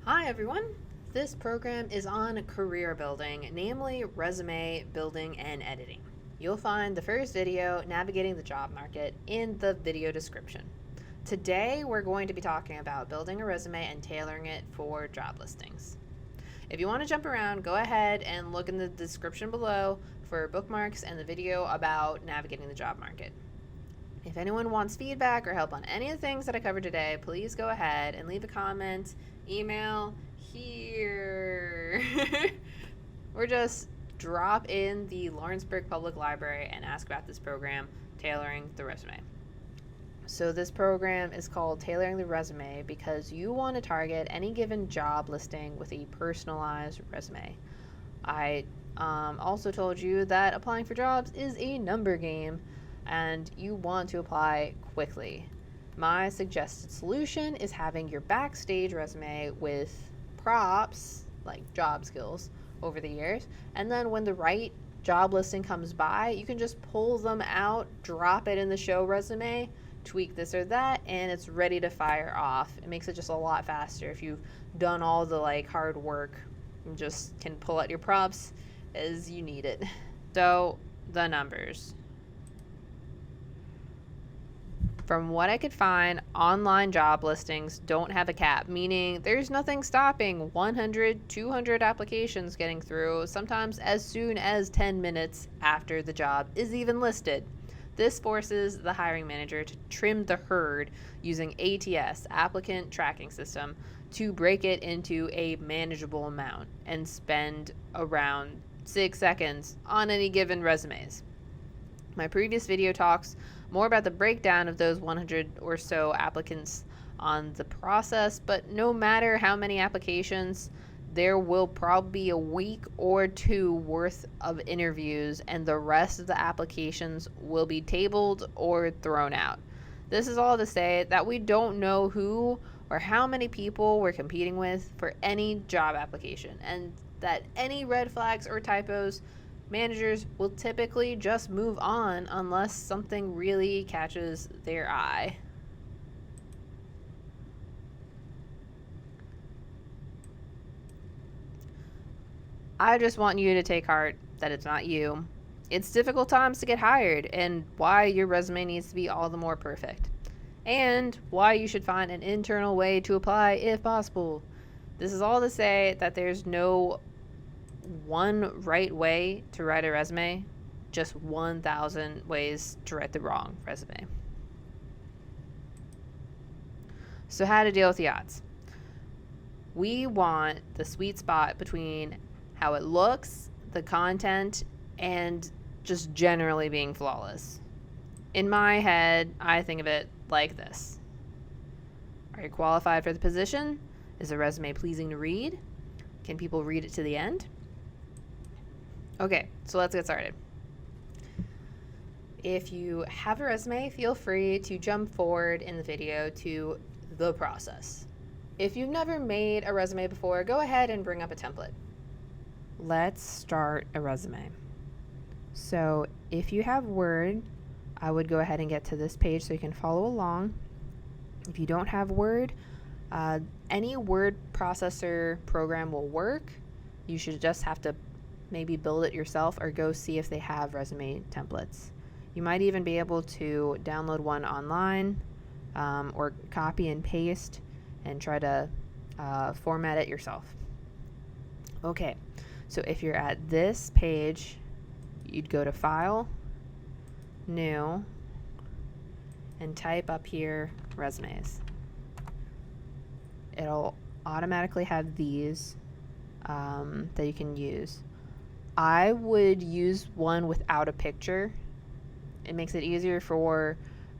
Hi everyone! This program is on career building, namely resume building and editing. You'll find the first video, Navigating the Job Market, in the video description. Today we're going to be talking about building a resume and tailoring it for job listings. If you want to jump around, go ahead and look in the description below for bookmarks and the video about navigating the job market. If anyone wants feedback or help on any of the things that I covered today, please go ahead and leave a comment, email here, or just drop in the Lawrenceburg Public Library and ask about this program, Tailoring the Resume. So this program is called Tailoring the Resume because you want to target any given job listing with a personalized resume. I also told you that applying for jobs is a number game and you want to apply quickly. My suggested solution is having your backstage resume with props like job skills over the years, and then when the right job listing comes by, you can just pull them out, drop it in the show resume, tweak this or that, and it's ready to fire off. It makes it just a lot faster if you've done all the hard work and just can pull out your props as you need it. So the numbers. From what I could find, online job listings don't have a cap, meaning there's nothing stopping 100, 200 applications getting through, sometimes as soon as 10 minutes after the job is even listed. This forces the hiring manager to trim the herd using ATS, Applicant Tracking System, to break it into a manageable amount and spend around 6 seconds on any given resumes. My previous video talks more about the breakdown of those 100 or so applicants on the process, but no matter how many applications, there will probably be a week or two worth of interviews and the rest of the applications will be tabled or thrown out. This is all to say that we don't know who or how many people we're competing with for any job application, and that any red flags or typos, managers will typically just move on unless something really catches their eye. I just want you to take heart that it's not you. It's difficult times to get hired, and why your resume needs to be all the more perfect. And why you should find an internal way to apply if possible. This is all to say that there's no one right way to write a resume, just 1,000 ways to write the wrong resume. So how to deal with the odds. We want the sweet spot between how it looks, the content, and just generally being flawless. In my head, I think of it like this. Are you qualified for the position? Is the resume pleasing to read? Can people read it to the end? Okay, so let's get started. If you have a resume, feel free to jump forward in the video to the process. If you've never made a resume before, go ahead and bring up a template. Let's start a resume. So if you have Word, I would go ahead and get to this page so you can follow along. If you don't have Word, any word processor program will work. You should just have to maybe build it yourself or go see if they have resume templates. You might even be able to download one online or copy and paste and try to format it yourself. Okay, so if you're at this page, you'd go to File, New, and type up here resumes. It'll automatically have these that you can use. I would use one without a picture. It makes it easier for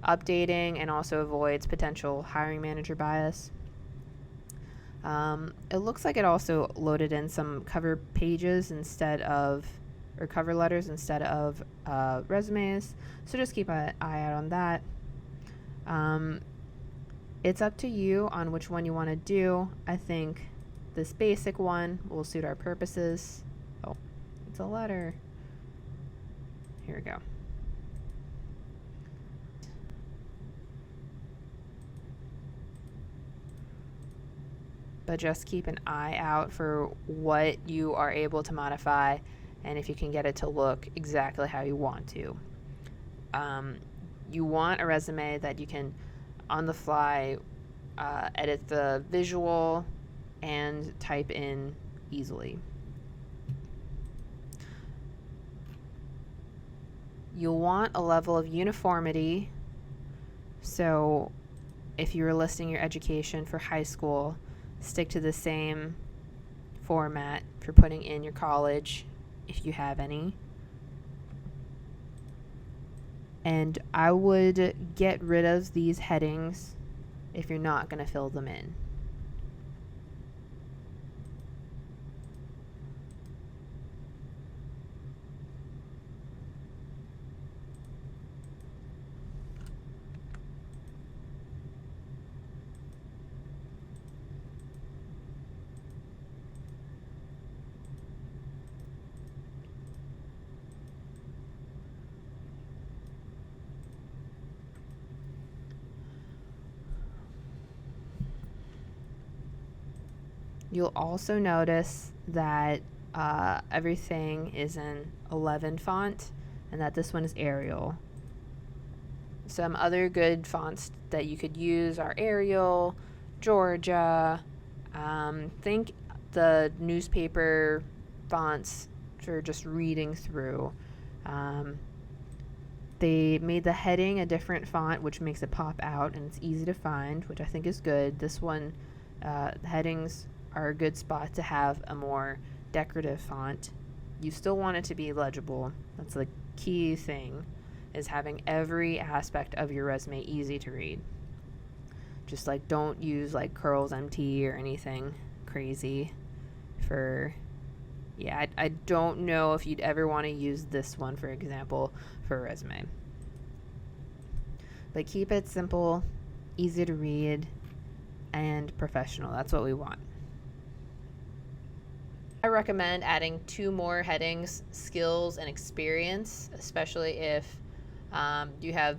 updating and also avoids potential hiring manager bias. It looks like it also loaded in some cover pages instead of, or cover letters instead of resumes. So just keep an eye out on that. It's up to you on which one you want to do. I think this basic one will suit our purposes. Oh, it's a letter. Here we go. but just keep an eye out for what you are able to modify and if you can get it to look exactly how you want to. You want a resume that you can, on the fly, edit the visual and type in easily. You'll want a level of uniformity. So if you were listing your education for high school, stick to the same format for putting in your college, if you have any. And I would get rid of these headings if you're not going to fill them in. You'll also notice that everything is in 11 font and that this one is Arial. Some other good fonts that you could use are Arial, Georgia, think the newspaper fonts for just reading through. They made the heading a different font, which makes it pop out and it's easy to find, which I think is good. This one, headings are a good spot to have a more decorative font. You still want it to be legible. That's the key thing, is having every aspect of your resume easy to read. Just like don't use like curls MT or anything crazy for, yeah, I don't know if you'd ever want to use this one, for example, for a resume. But keep it simple, easy to read, and professional. That's what we want. I recommend adding 2 more headings, skills and experience, especially if you have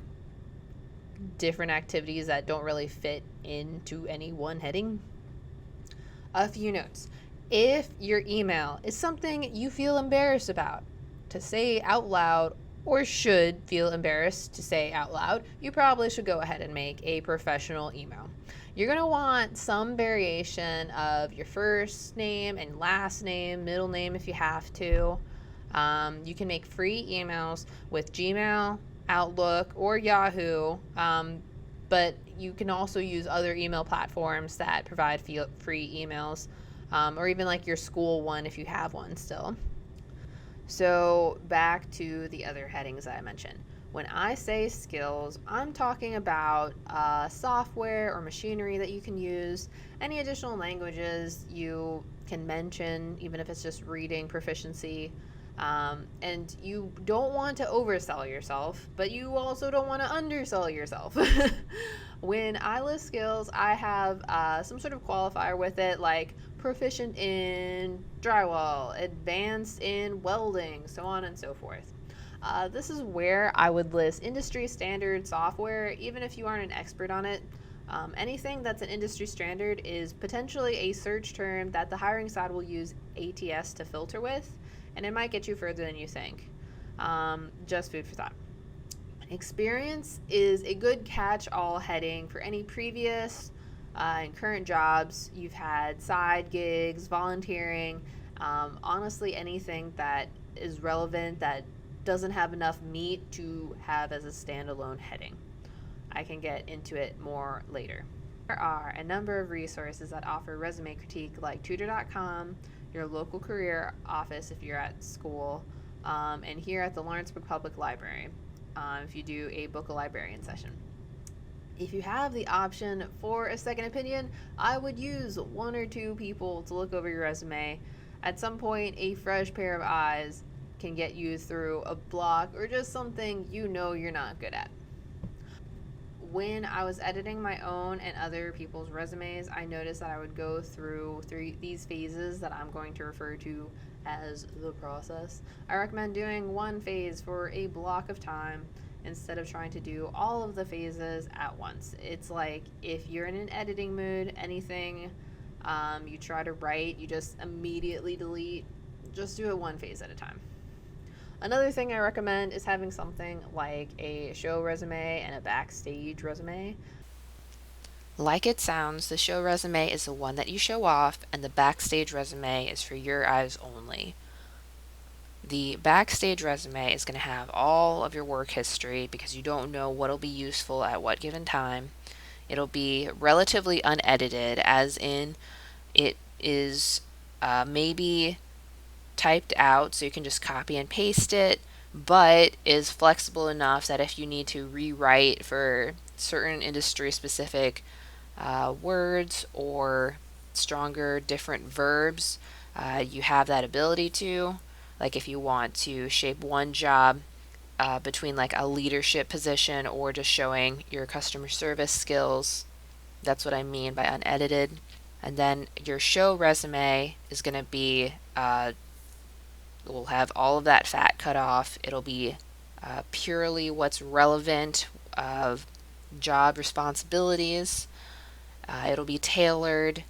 different activities that don't really fit into any one heading. A few notes. If your email is something you feel embarrassed about to say out loud, or should feel embarrassed to say out loud, you probably should go ahead and make a professional email. You're going to want some variation of your first name and last name, middle name if you have to. You can make free emails with Gmail, Outlook, or Yahoo, but you can also use other email platforms that provide free emails, or even like your school one if you have one still. So back to the other headings that I mentioned. When I say skills, I'm talking about software or machinery that you can use, any additional languages you can mention, even if it's just reading proficiency. And you don't want to oversell yourself, but you also don't want to undersell yourself. When I list skills, I have some sort of qualifier with it, like proficient in drywall, advanced in welding, so on and so forth. This is where I would list industry standard software, even if you aren't an expert on it. Anything that's an industry standard is potentially a search term that the hiring side will use ATS to filter with, and it might get you further than you think. Just food for thought. Experience is a good catch-all heading for any previous and current jobs you've had, side gigs, volunteering, honestly anything that is relevant that doesn't have enough meat to have as a standalone heading. I can get into it more later. There are a number of resources that offer resume critique, like tutor.com, your local career office if you're at school, and here at the Lawrenceburg Public Library if you do a book a librarian session. If you have the option for a second opinion, I would use 1 or 2 people to look over your resume. At some point, a fresh pair of eyes can get you through a block or just something you know you're not good at. When I was editing my own and other people's resumes, I noticed that I would go through these phases that I'm going to refer to as the process. I recommend doing one phase for a block of time instead of trying to do all of the phases at once. It's like if you're in an editing mood, anything You try to write, you just immediately delete. Just do it one phase at a time. Another thing I recommend is having something like a show resume and a backstage resume. Like it sounds, the show resume is the one that you show off, and the backstage resume is for your eyes only. The backstage resume is going to have all of your work history because you don't know what'll be useful at what given time. It'll be relatively unedited, as in it is maybe typed out so you can just copy and paste it, but is flexible enough that if you need to rewrite for certain industry specific words or stronger, different verbs, you have that ability to. Like if you want to shape one job between like a leadership position or just showing your customer service skills. That's what I mean by unedited. And then your show resume is going to be, we'll have all of that fat cut off. It'll be purely what's relevant of job responsibilities. It'll be tailored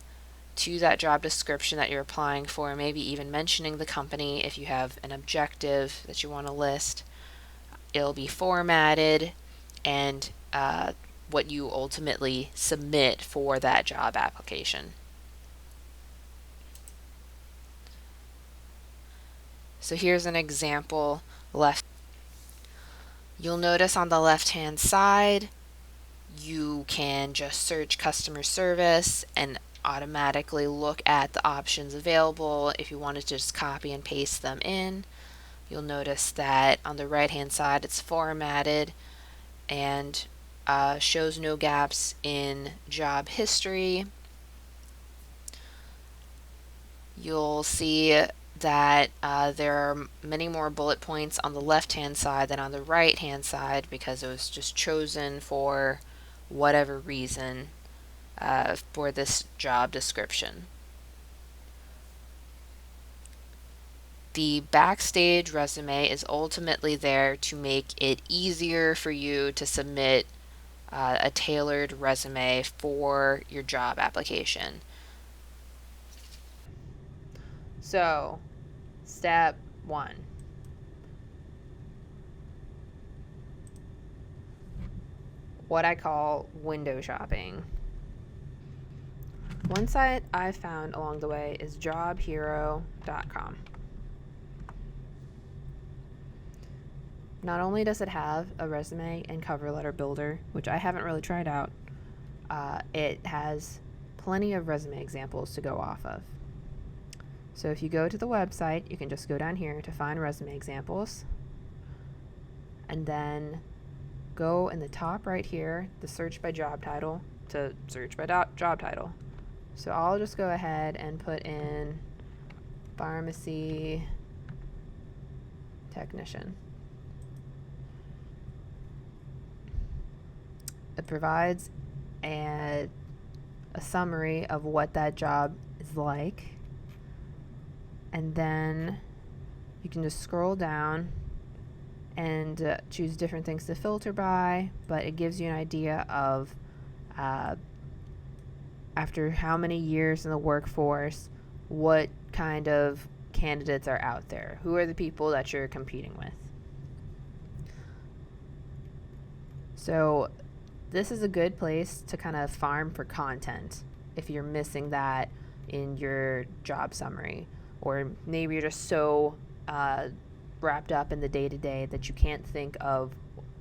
to that job description that you're applying for, maybe even mentioning the company if you have an objective that you want to list. It'll be formatted and what you ultimately submit for that job application. So here's an example. You'll notice on the left-hand side, you can just search customer service and automatically look at the options available if you wanted to just copy and paste them in. You'll notice that on the right-hand side, it's formatted and shows no gaps in job history. You'll see that there are many more bullet points on the left-hand side than on the right-hand side because it was just chosen for whatever reason for this job description. The backstage resume is ultimately there to make it easier for you to submit a tailored resume for your job application. So, step 1. What I call window shopping. One site I found along the way is jobhero.com. Not only does it have a resume and cover letter builder, which I haven't really tried out, it has plenty of resume examples to go off of. So if you go to the website, you can just go down here to find resume examples, and then go in the top right here, the search by job title, to search by job title. So I'll just go ahead and put in pharmacy technician. It provides a summary of what that job is like. And then you can just scroll down and choose different things to filter by, but it gives you an idea of after how many years in the workforce, what kind of candidates are out there. Who are the people that you're competing with? So this is a good place to kind of farm for content if you're missing that in your job summary. Or maybe you're just so wrapped up in the day-to-day that you can't think of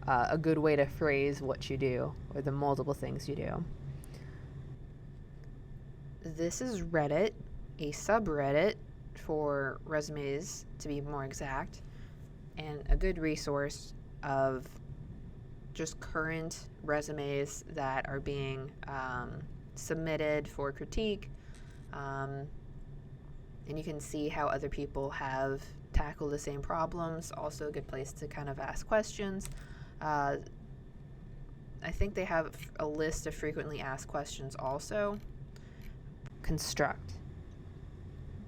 a good way to phrase what you do or the multiple things you do. This is Reddit, a subreddit for resumes to be more exact, and a good resource of just current resumes that are being submitted for critique. And you can see how other people have tackled the same problems. Also a good place to kind of ask questions. I think they have a list of frequently asked questions also. Construct.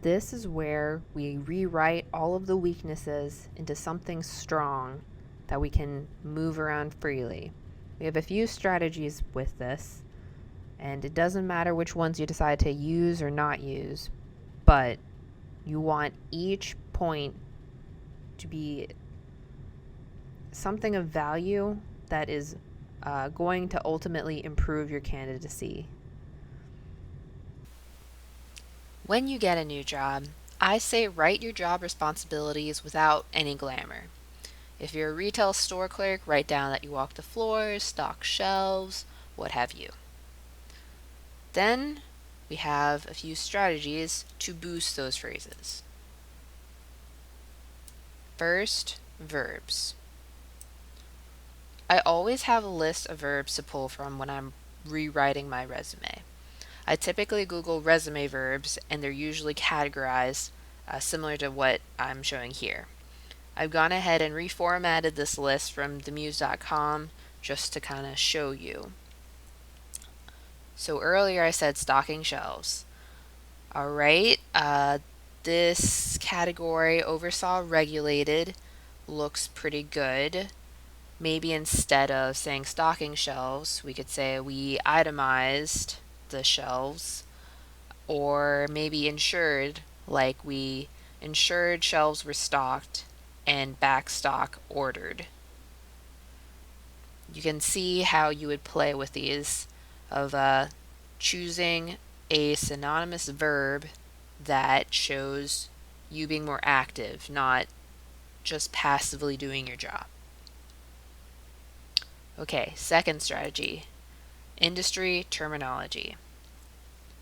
This is where we rewrite all of the weaknesses into something strong that we can move around freely. We have a few strategies with this. And it doesn't matter which ones you decide to use or not use, but you want each point to be something of value that is going to ultimately improve your candidacy. When you get a new job, I say write your job responsibilities without any glamour. If you're a retail store clerk, write down that you walk the floors, stock shelves, what have you. Then we have a few strategies to boost those phrases. First, verbs. I always have a list of verbs to pull from when I'm rewriting my resume. I typically Google resume verbs, and they're usually categorized similar to what I'm showing here. I've gone ahead and reformatted this list from themuse.com just to kind of show you. So earlier I said stocking shelves. All right, this category, oversaw regulated, looks pretty good. Maybe instead of saying stocking shelves, we could say we itemized the shelves, or maybe insured, like we ensured shelves were stocked and backstock ordered. You can see how you would play with these of choosing a synonymous verb that shows you being more active, not just passively doing your job. Okay, second strategy, industry terminology.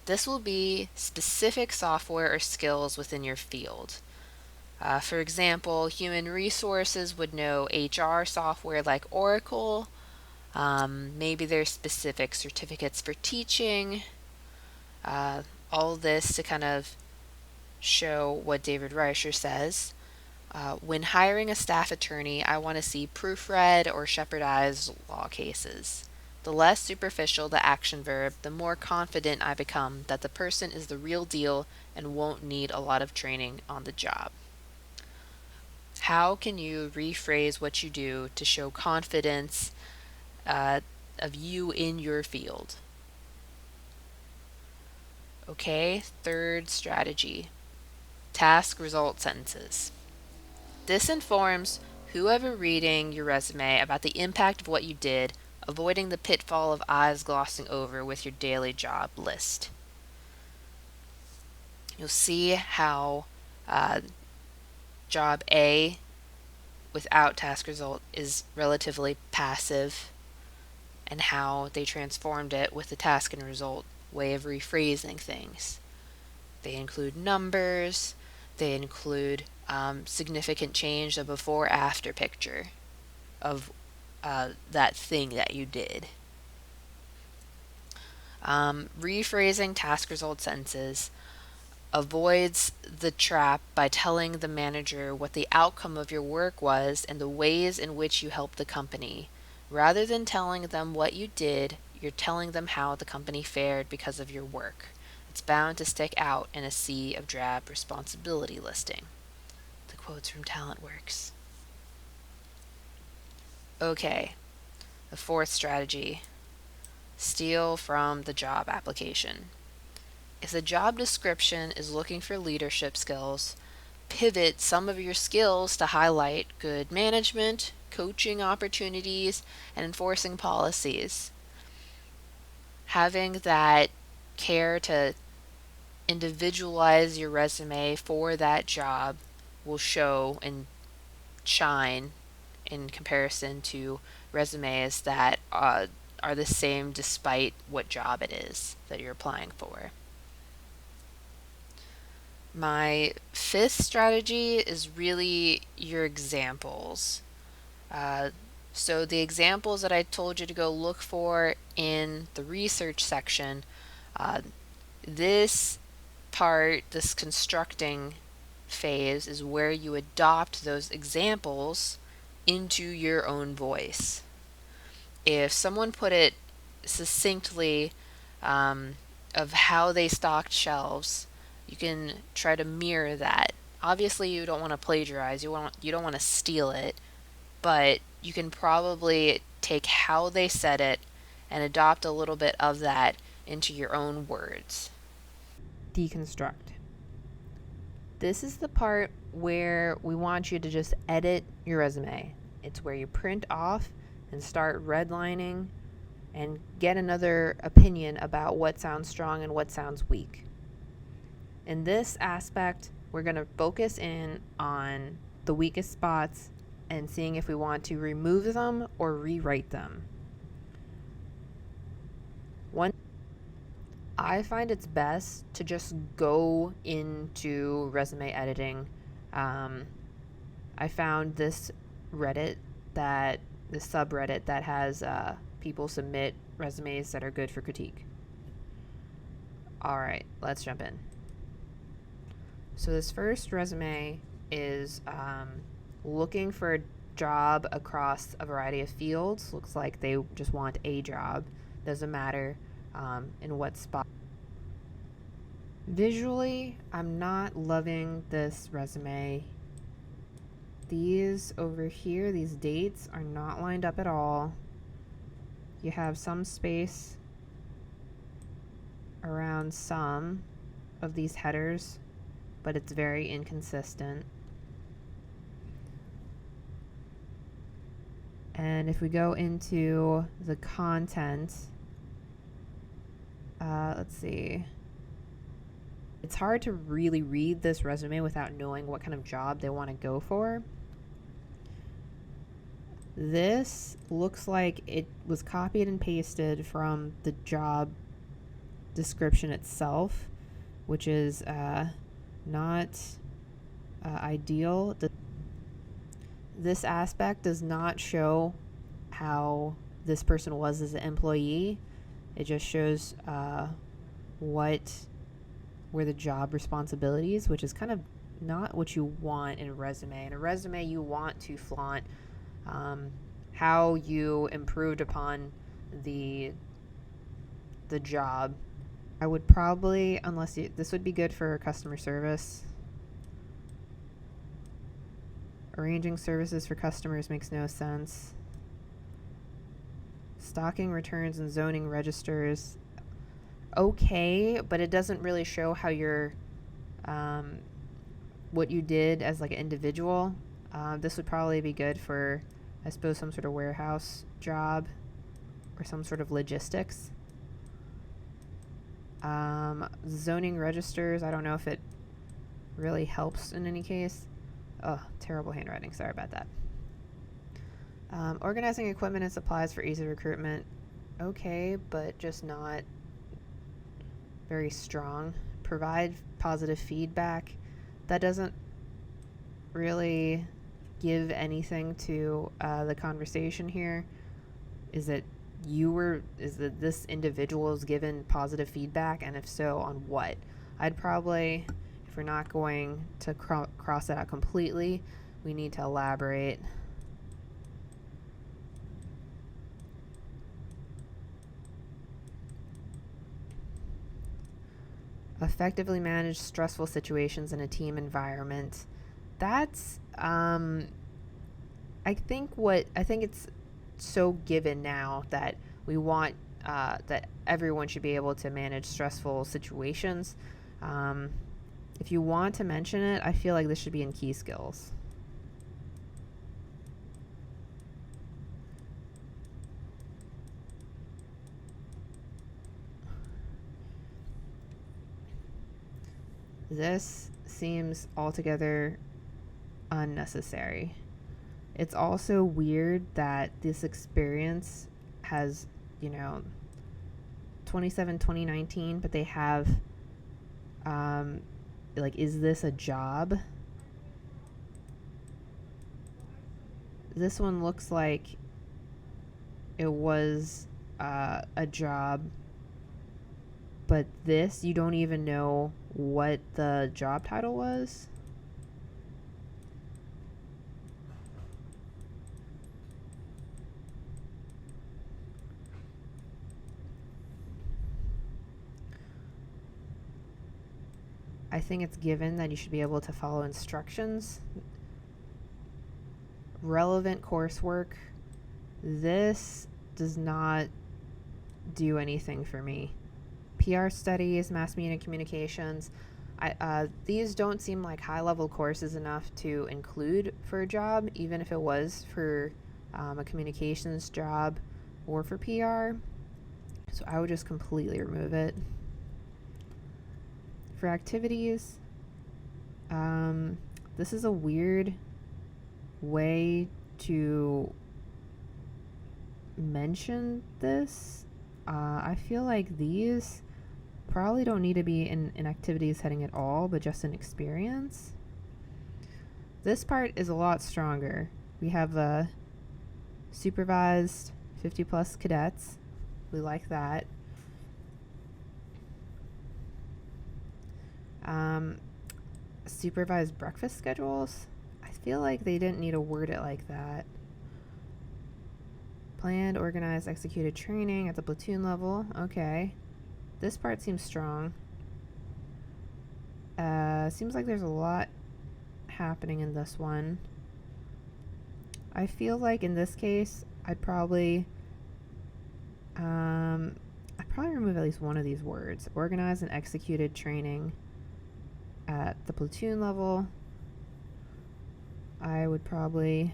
This will be specific software or skills within your field. For example, human resources would know HR software like Oracle. Maybe there's specific certificates for teaching. All this to kind of show what David Reischer says. When hiring a staff attorney, I want to see proofread or shepherdized law cases. The less superficial the action verb, the more confident I become that the person is the real deal and won't need a lot of training on the job. How can you rephrase what you do to show confidence of you in your field? Okay, third strategy, task result sentences. This informs whoever reading your resume about the impact of what you did, avoiding the pitfall of eyes glossing over with your daily job list. You'll see how job A without task result is relatively passive, and how they transformed it with the task and result way of rephrasing things. They include numbers, they include significant change, a before-after picture of that thing that you did. Rephrasing task result sentences avoids the trap by telling the manager what the outcome of your work was and the ways in which you helped the company. Rather than telling them what you did, you're telling them how the company fared because of your work. It's bound to stick out in a sea of drab responsibility listing. The quotes from TalentWorks. Okay, the fourth strategy, steal from the job application. If the job description is looking for leadership skills, pivot some of your skills to highlight good management, coaching opportunities, and enforcing policies. Having that care to individualize your resume for that job will show and shine in comparison to resumes that are the same despite what job it is that you're applying for. My fifth strategy is really your examples. So the examples that I told you to go look for in the research section, this part, this constructing phase, is where you adopt those examples into your own voice. If someone put it succinctly of how they stocked shelves, you can try to mirror that. Obviously, you don't want to plagiarize, you don't want to steal it, but you can probably take how they said it and adopt a little bit of that into your own words. Deconstruct. This is the part where we want you to just edit your resume. It's where you print off and start redlining and get another opinion about what sounds strong and what sounds weak. In this aspect, we're going to focus in on the weakest spots and seeing if we want to remove them or rewrite them. I find it's best to just go into resume editing. I found this subreddit that has people submit resumes that are good for critique. All right, let's jump in. So this first resume is looking for a job across a variety of fields. Looks like they just want a job. Doesn't matter in what spot. Visually, I'm not loving this resume. These over here, these dates are not lined up at all. You have some space around some of these headers, but it's very inconsistent. And if we go into the content, let's see. It's hard to really read this resume without knowing what kind of job they want to go for. This looks like it was copied and pasted from the job description itself, which is not ideal. This aspect does not show how this person was as an employee. It just shows what were the job responsibilities, which is kind of not what you want in a resume. In a resume, you want to flaunt how you improved upon the job. I would probably, this would be good for customer service. Arranging services for customers makes no sense. Stocking returns and zoning registers. Okay, but it doesn't really show how you're what you did as like an individual. This would probably be good for, I suppose, some sort of warehouse job or some sort of logistics. Zoning registers, I don't know if it really helps in any case. Oh, terrible handwriting, sorry about that. Organizing equipment and supplies for easy recruitment. Okay, but just not very strong. Provide positive feedback. That doesn't really give anything to the conversation here. Is that this individual is given positive feedback, and if so, on what? I'd probably, if we're not going to cross that out completely, we need to elaborate. Effectively manage stressful situations in a team environment. That's I think it's so given now that we want that everyone should be able to manage stressful situations. If you want to mention it, I feel like this should be in key skills. This seems altogether unnecessary. It's also weird that this experience has, 2019, but they have, is this a job? This one looks like it was a job, but this, you don't even know what the job title was. I think it's given that you should be able to follow instructions. Relevant coursework. This does not do anything for me. PR studies, mass media communications. These don't seem like high-level courses enough to include for a job, even if it was for a communications job or for PR. So I would just completely remove it. For activities, this is a weird way to mention this. I feel like these probably don't need to be in activities heading at all, but just an experience. This part is a lot stronger. We have supervised 50 plus cadets. We like that. Supervised breakfast schedules. I feel like they didn't need to word it like that. Planned, organized, executed training at the platoon level. Okay. This part seems strong. Seems like there's a lot happening in this one. I feel like in this case, I'd probably remove at least one of these words. Organized and executed training at the platoon level. I would probably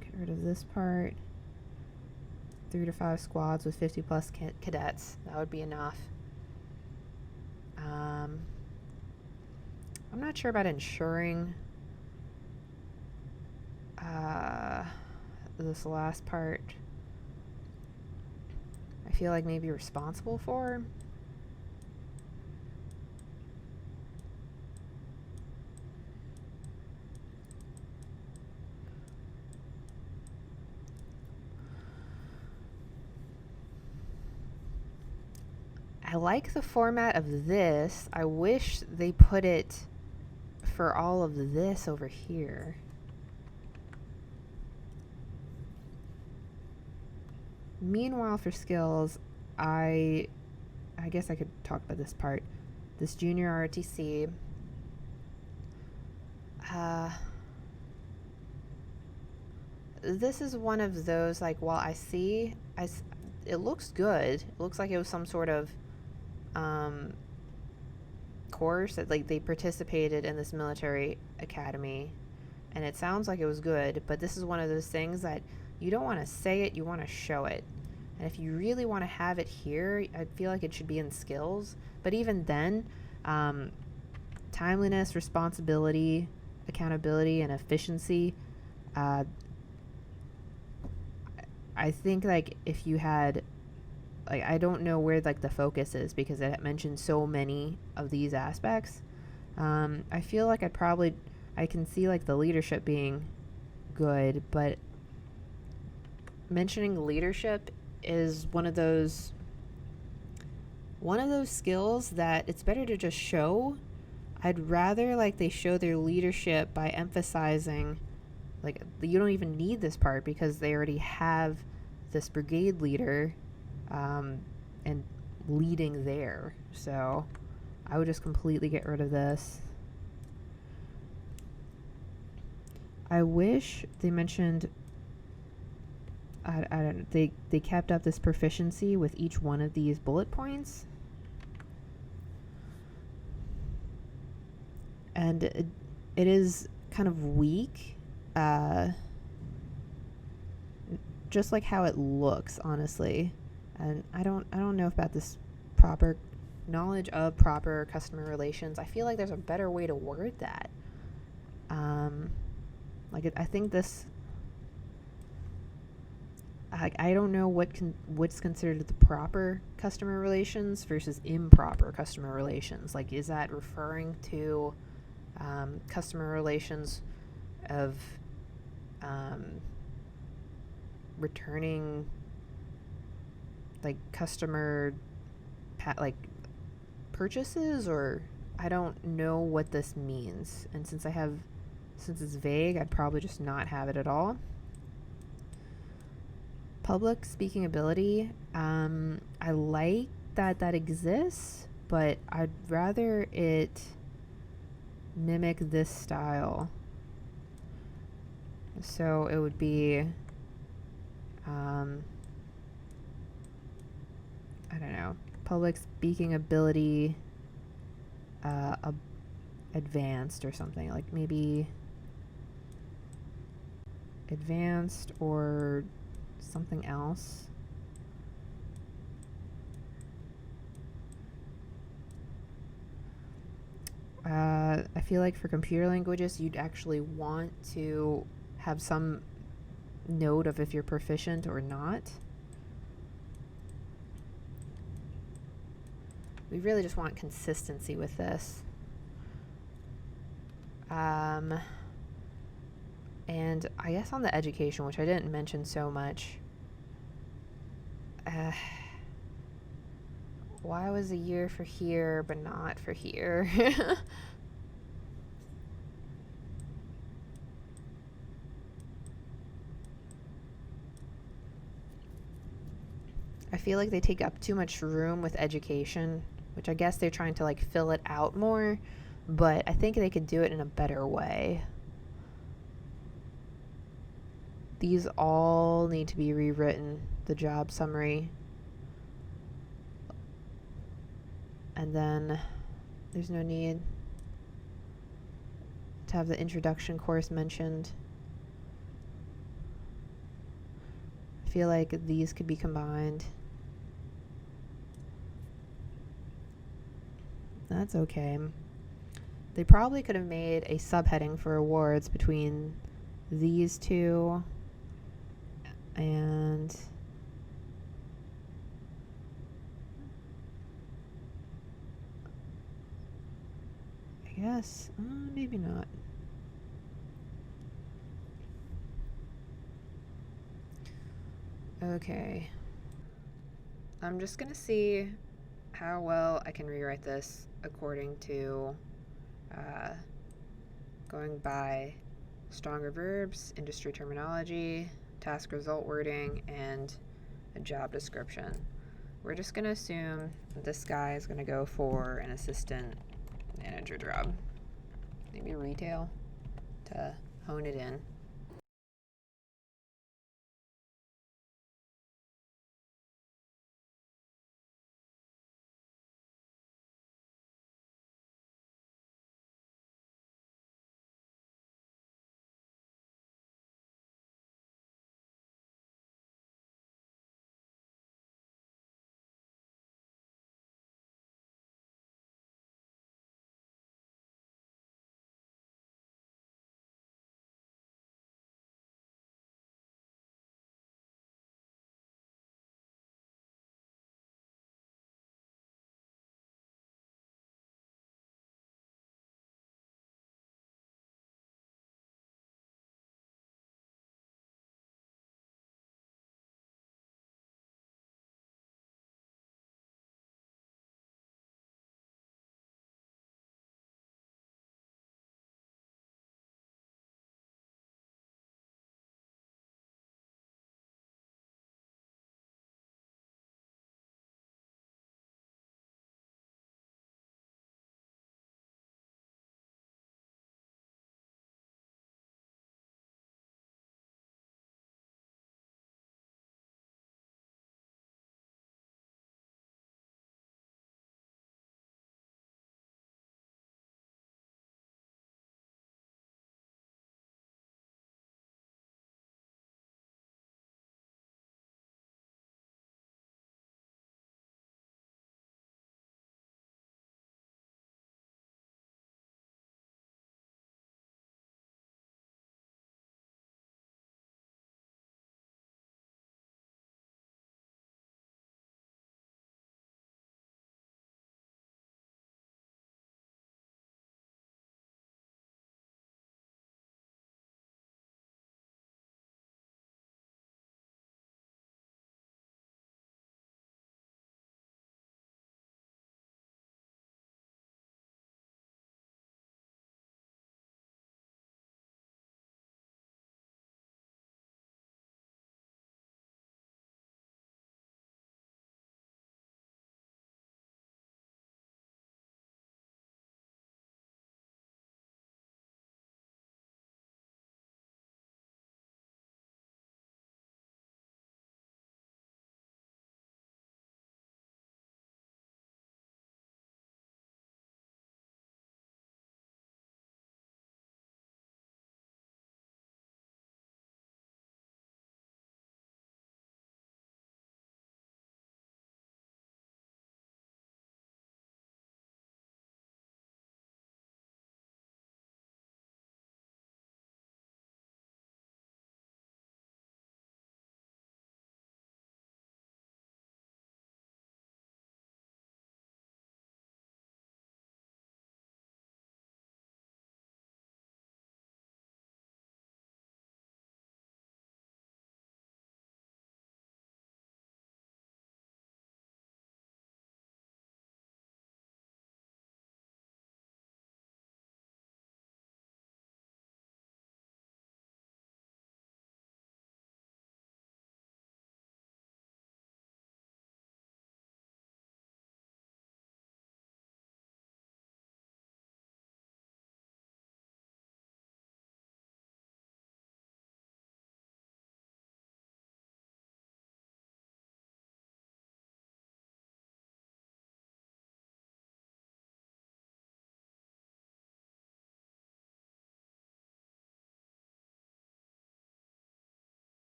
get rid of this part. 3 to 5 squads with 50 plus cadets. That would be enough. I'm not sure about ensuring this last part. I feel like maybe responsible for. I like the format of this. I wish they put it for all of this over here. Meanwhile, for skills, I guess I could talk about this part. This junior ROTC. This is one of those, like, while I see, it looks good. It looks like it was some sort of course that, like, they participated in this military academy, and it sounds like it was good, but this is one of those things that you don't want to say it, you want to show it. And if you really want to have it here, I feel like it should be in skills. But even then, timeliness, responsibility, accountability, and efficiency, I think, like, if you had, like, I don't know where, like, the focus is because it mentioned so many of these aspects. I feel like I can see, like, the leadership being good, but mentioning leadership is one of those skills that it's better to just show. I'd rather, like, they show their leadership by emphasizing, like, you don't even need this part because they already have this brigade leader and leading there. So I would just completely get rid of this. I wish they mentioned, I don't know, they kept up this proficiency with each one of these bullet points. And it is kind of weak, just like how it looks, honestly. And I don't know about this proper knowledge of proper customer relations. I feel like there's a better way to word that. I think this, I don't know what's considered the proper customer relations versus improper customer relations. Like, is that referring to customer relations of returning, like, customer purchases, or I don't know what this means. And since it's vague, I'd probably just not have it at all. Public speaking ability, I like that exists, but I'd rather it mimic this style. So it would be, I don't know, public speaking ability advanced or something, like maybe advanced or something else. I feel like for computer languages, you'd actually want to have some note of if you're proficient or not. We really just want consistency with this. And I guess on the education, which I didn't mention so much, why was a year for here but not for here? I feel like they take up too much room with education, which I guess they're trying to like fill it out more, but I think they could do it in a better way. These all need to be rewritten, the job summary. And then there's no need to have the introduction course mentioned. I feel like these could be combined. That's okay. They probably could have made a subheading for awards between these two and I guess maybe not. Okay. I'm just gonna see how well I can rewrite this according to going by stronger verbs, industry terminology, task result wording, and a job description. We're just going to assume this guy is going to go for an assistant manager job. Maybe retail to hone it in.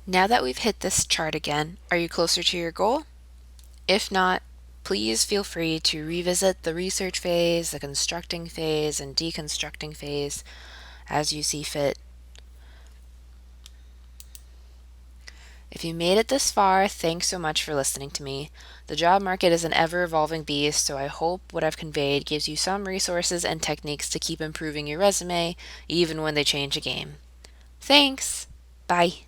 Now that we've hit this chart again, are you closer to your goal? If not, please feel free to revisit the research phase, the constructing phase, and deconstructing phase as you see fit. If you made it this far, thanks so much for listening to me. The job market is an ever-evolving beast, so I hope what I've conveyed gives you some resources and techniques to keep improving your resume, even when they change a game. Thanks! Bye!